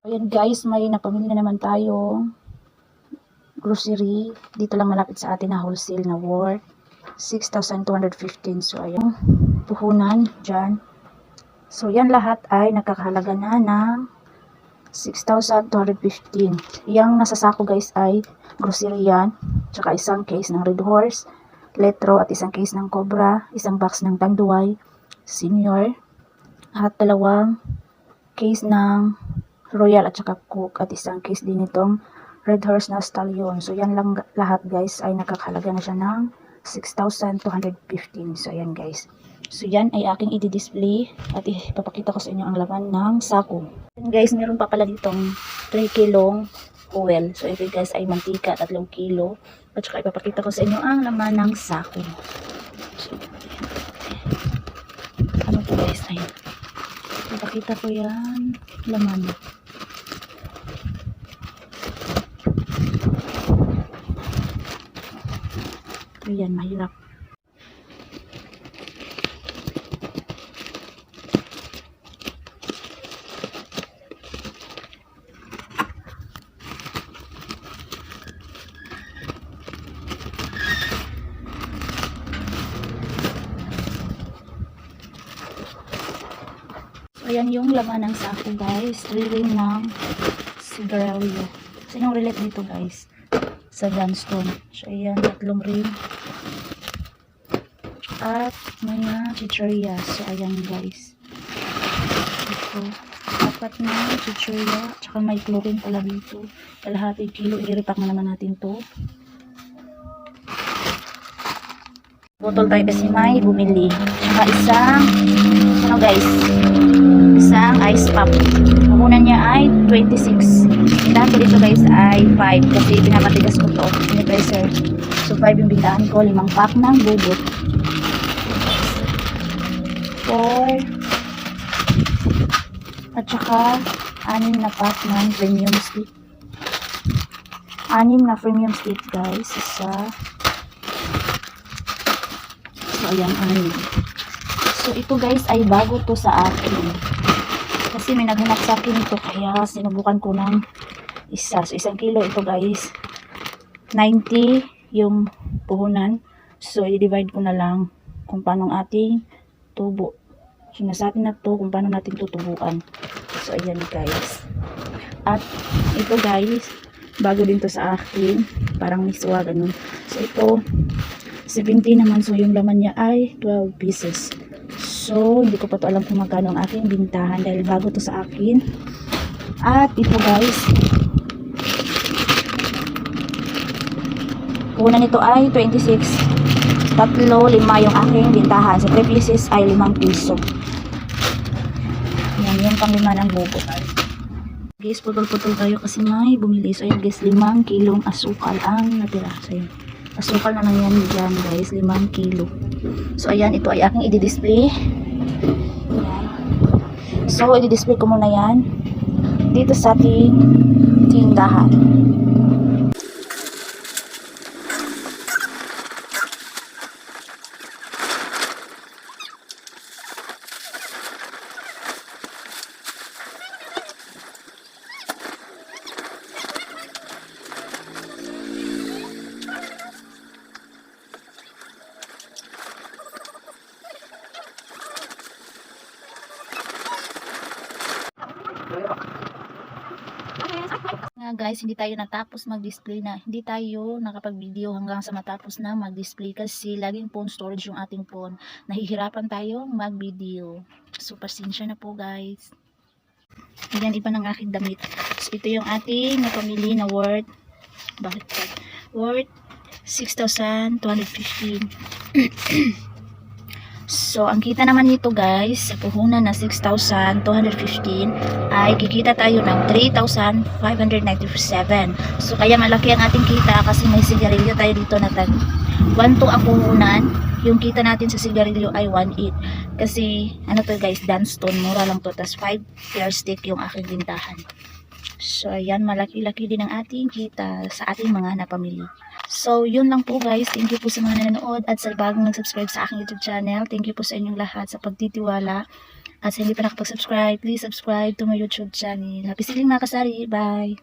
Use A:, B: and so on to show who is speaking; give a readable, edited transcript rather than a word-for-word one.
A: Ayan guys, may napamili na naman tayo grocery. Dito lang malapit sa atin na wholesale na worth 6,215. So ayan, puhunan dyan. So yan lahat ay nakakahalaga na ng 6,215. Yang nasa sako guys ay grocery yan. Tsaka isang case ng Red Horse, Letro at isang case ng Cobra, isang box ng Tanduay Senior, at dalawang case ng Royal at saka Cook, at isang case din itong Red Horse na Stallion. So yan lang lahat guys ay nakakahalaga na siya ng 6,215. So ayan guys. So yan ay aking i-display at ipapakita ko sa inyo ang laman ng sako. And guys, meron pa pala ditong 3 kilong oil. So ito guys ay mantika, 3 kilo. At saka ipapakita ko sa inyo ang laman ng sako. So, ano po guys, ayan. Ipapakita ko yan, laman. Ayan, mahirap. Ayan yung laman ng sako guys. Riling ng sigarilyo. Sinong relate dito guys? Sa Johnstone. So ayan, 3 ring. At mga chichirya. So ayan guys. Ito. 4 na chichirya. Tsaka may chlorine pala dito. Kalahati kilo. I-repack na naman natin to. Botol tayo kasi may bumili. Tsaka isang ano guys, isang ice pop. Puhunan niya ay 26. Dahil dito guys ay 5 kasi pinapatigas ko to ni pressure. So 5 yung bintahan ko. 5 pack ng bubot. 4 at saka 6 na pack ng premium stick. 6 na premium stick guys. Isa. So ayan, 6. So ito guys ay bago to sa akin. Kasi may naghanap sa akin ito kaya sinubukan ko ng isa. So 1 kilo ito guys. 90 yung puhunan. So i-divide ko na lang kung paano ating tubo. So nasa atin na to kung paano natin tutubuan. So ayan guys. At ito guys, bago din to sa akin. Parang miswa ganun. So ito 70 naman. So yung laman niya ay 12 pieces. So, hindi ko pa to alam kung magkano ang aking bintahan dahil bago to sa akin. At ito guys, una nito ay 26. 3, 5 yung aking bintahan. Sa 3 pieces ay 5 piso. Yan, yung pang 5 ng bubot. Guys, putol-putol tayo kasi may bumili. So, yun guys, 5 kilong asukal ang natira. So, yun. Asukal na lang yan dyan guys, 5 kilo. So ayan, ito ay aking i-display. So i-display ko muna yan dito sa ating tindahan. Nga guys, hindi tayo natapos mag-display na. Hindi tayo nakapag-video hanggang sa matapos na mag-display kasi laging phone storage yung ating phone. Nahihirapan tayong mag-video. So pasensya na po guys. Ayan, iba ng aking damit. So ito yung ating napamili na worth worth 6,215. So, ang kita naman nito guys, sa puhunan na 6,215 ay kikita tayo ng 3,597. So, kaya malaki ang ating kita kasi may sigarilyo tayo dito na 1,2 ang puhunan. Yung kita natin sa sigarilyo ay 1,8. Kasi, ano to guys, Johnstone, mura lang to. Tas 5 per stick yung aking bintahan. So, ayan, malaki-laki din ang ating kita sa ating mga napamili. So, yun lang po guys. Thank you po sa mga nanonood at sa bagong nag-subscribe sa aking YouTube channel. Thank you po sa inyong lahat sa pagtitiwala. At sa hindi pa nakapag-subscribe, please subscribe to my YouTube channel. Happy selling mga kasari. Bye!